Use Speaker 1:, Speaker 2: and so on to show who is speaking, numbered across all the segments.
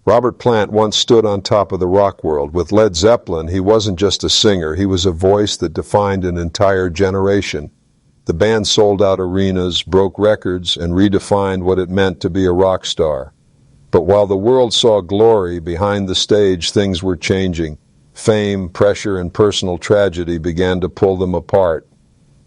Speaker 1: Robert Plant once stood on top of the rock world. With Led Zeppelin, he wasn't just a singer, he was a voice that defined an entire generation. The band sold out arenas, broke records, and redefined what it meant to be a rock star. But while the world saw glory, behind the stage things were changing. Fame, pressure, and personal tragedy began to pull them apart.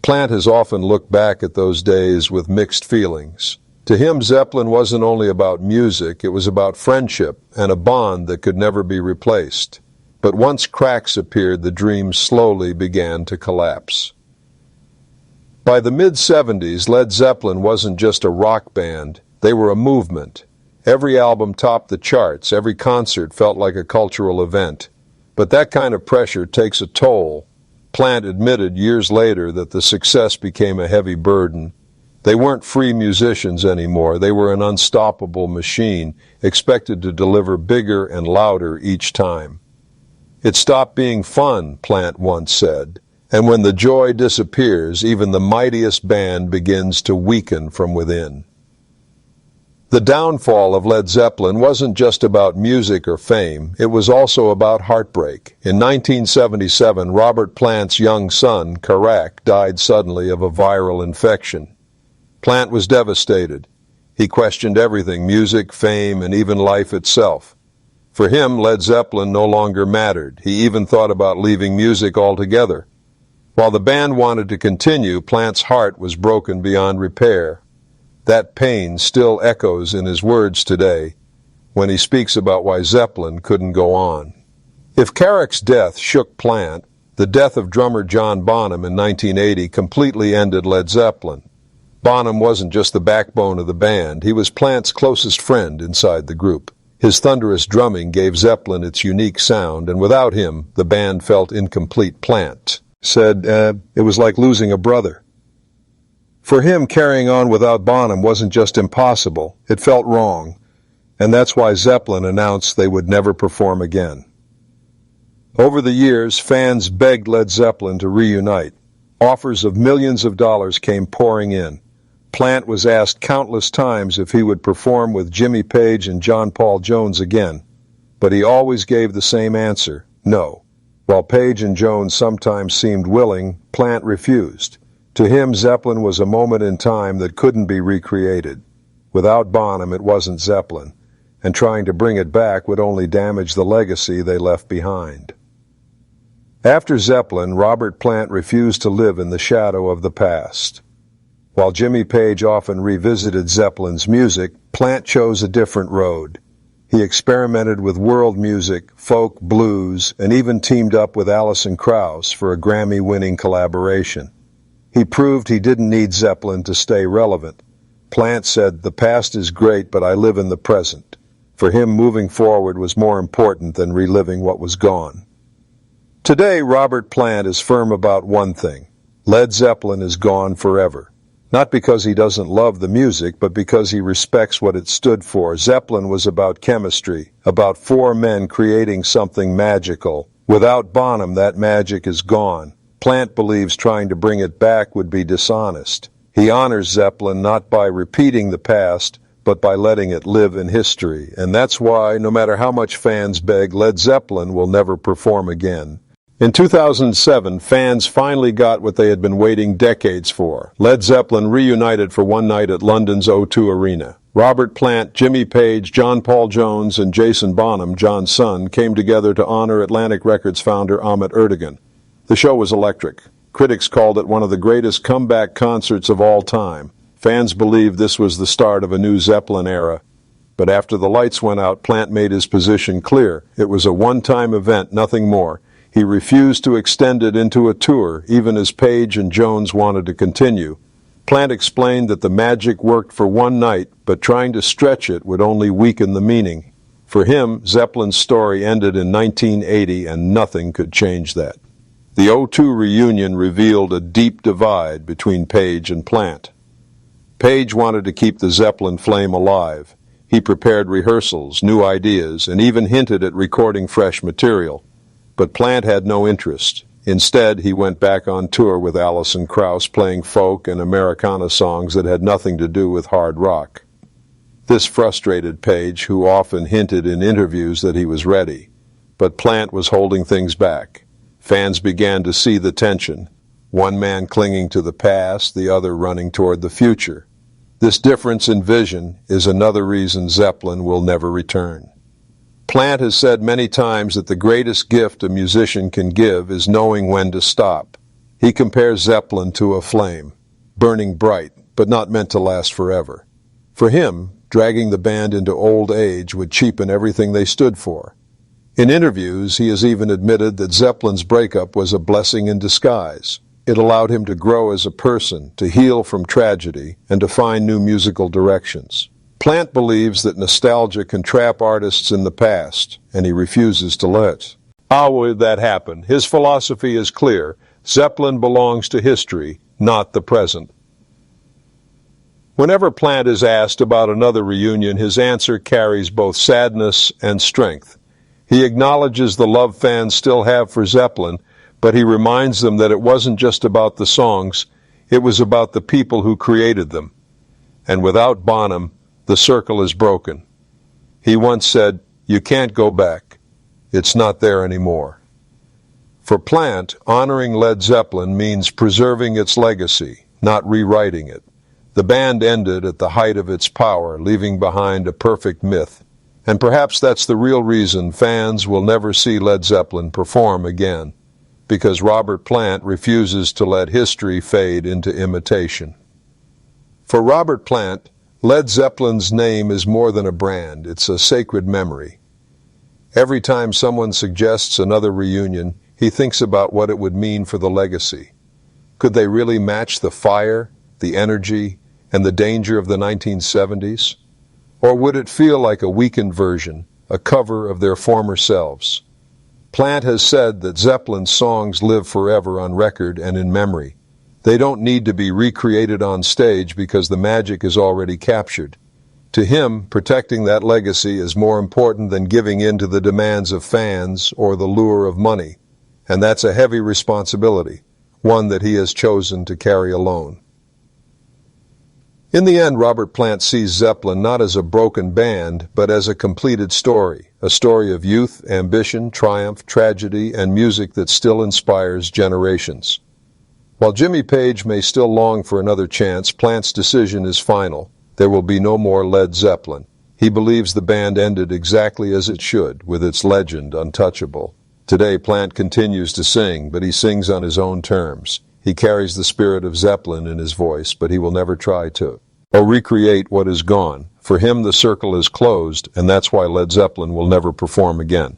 Speaker 1: Plant has often looked back at those days with mixed feelings. To him, Zeppelin wasn't only about music, it was about friendship and a bond that could never be replaced. But once cracks appeared, the dream slowly began to collapse. By the mid-70s, Led Zeppelin wasn't just a rock band, they were a movement. Every album topped the charts, every concert felt like a cultural event. But that kind of pressure takes a toll. Plant admitted years later that the success became a heavy burden. They weren't free musicians anymore. They were an unstoppable machine, expected to deliver bigger and louder each time. It stopped being fun, Plant once said, and when the joy disappears, even the mightiest band begins to weaken from within. The downfall of Led Zeppelin wasn't just about music or fame, it was also about heartbreak. In 1977, Robert Plant's young son, Karak, died suddenly of a viral infection. Plant was devastated. He questioned everything, music, fame, and even life itself. For him, Led Zeppelin no longer mattered. He even thought about leaving music altogether. While the band wanted to continue, Plant's heart was broken beyond repair. That pain still echoes in his words today when he speaks about why Zeppelin couldn't go on. If Karak's death shook Plant, the death of drummer John Bonham in 1980 completely ended Led Zeppelin. Bonham wasn't just the backbone of the band, he was Plant's closest friend inside the group. His thunderous drumming gave Zeppelin its unique sound, and without him, the band felt incomplete. Plant said, it was like losing a brother. For him, carrying on without Bonham wasn't just impossible, it felt wrong, and that's why Zeppelin announced they would never perform again. Over the years, fans begged Led Zeppelin to reunite. Offers of millions of dollars came pouring in. Plant was asked countless times if he would perform with Jimmy Page and John Paul Jones again, but he always gave the same answer, no. While Page and Jones sometimes seemed willing, Plant refused. To him, Zeppelin was a moment in time that couldn't be recreated. Without Bonham, it wasn't Zeppelin, and trying to bring it back would only damage the legacy they left behind. After Zeppelin, Robert Plant refused to live in the shadow of the past. While Jimmy Page often revisited Zeppelin's music, Plant chose a different road. He experimented with world music, folk, blues, and even teamed up with Alison Krauss for a Grammy-winning collaboration. He proved he didn't need Zeppelin to stay relevant. Plant said, "The past is great, but I live in the present." For him, moving forward was more important than reliving what was gone. Today, Robert Plant is firm about one thing. Led Zeppelin is gone forever. Not because he doesn't love the music, but because he respects what it stood for. Zeppelin was about chemistry, about four men creating something magical. Without Bonham, that magic is gone. Plant believes trying to bring it back would be dishonest. He honors Zeppelin not by repeating the past, but by letting it live in history. And that's why, no matter how much fans beg, Led Zeppelin will never perform again. In 2007, fans finally got what they had been waiting decades for. Led Zeppelin reunited for one night at London's O2 Arena. Robert Plant, Jimmy Page, John Paul Jones, and Jason Bonham, John's son, came together to honor Atlantic Records founder Ahmet Ertegun. The show was electric. Critics called it one of the greatest comeback concerts of all time. Fans believed this was the start of a new Zeppelin era. But after the lights went out, Plant made his position clear. It was a one-time event, nothing more. He refused to extend it into a tour, even as Page and Jones wanted to continue. Plant explained that the magic worked for one night, but trying to stretch it would only weaken the meaning. For him, Zeppelin's story ended in 1980, and nothing could change that. The O2 reunion revealed a deep divide between Page and Plant. Page wanted to keep the Zeppelin flame alive. He prepared rehearsals, new ideas, and even hinted at recording fresh material. But Plant had no interest. Instead, he went back on tour with Alison Krauss, playing folk and Americana songs that had nothing to do with hard rock. This frustrated Page, who often hinted in interviews that he was ready. But Plant was holding things back. Fans began to see the tension, one man clinging to the past, the other running toward the future. This difference in vision is another reason Zeppelin will never return. Plant has said many times that the greatest gift a musician can give is knowing when to stop. He compares Zeppelin to a flame, burning bright, but not meant to last forever. For him, dragging the band into old age would cheapen everything they stood for. In interviews, he has even admitted that Zeppelin's breakup was a blessing in disguise. It allowed him to grow as a person, to heal from tragedy, and to find new musical directions. Plant believes that nostalgia can trap artists in the past, and he refuses to let it. How would that happen? His philosophy is clear. Zeppelin belongs to history, not the present. Whenever Plant is asked about another reunion, his answer carries both sadness and strength. He acknowledges the love fans still have for Zeppelin, but he reminds them that it wasn't just about the songs, it was about the people who created them. And without Bonham, the circle is broken. He once said, "You can't go back. It's not there anymore." For Plant, honoring Led Zeppelin means preserving its legacy, not rewriting it. The band ended at the height of its power, leaving behind a perfect myth. And perhaps that's the real reason fans will never see Led Zeppelin perform again, because Robert Plant refuses to let history fade into imitation. For Robert Plant, Led Zeppelin's name is more than a brand, it's a sacred memory. Every time someone suggests another reunion, he thinks about what it would mean for the legacy. Could they really match the fire, the energy, and the danger of the 1970s? Or would it feel like a weakened version, a cover of their former selves? Plant has said that Zeppelin's songs live forever on record and in memory. They don't need to be recreated on stage because the magic is already captured. To him, protecting that legacy is more important than giving in to the demands of fans or the lure of money. And that's a heavy responsibility, one that he has chosen to carry alone. In the end, Robert Plant sees Zeppelin not as a broken band, but as a completed story, a story of youth, ambition, triumph, tragedy, and music that still inspires generations. While Jimmy Page may still long for another chance, Plant's decision is final. There will be no more Led Zeppelin. He believes the band ended exactly as it should, with its legend untouchable. Today, Plant continues to sing, but he sings on his own terms. He carries the spirit of Zeppelin in his voice, but he will never try to or recreate what is gone. For him, the circle is closed, and that's why Led Zeppelin will never perform again.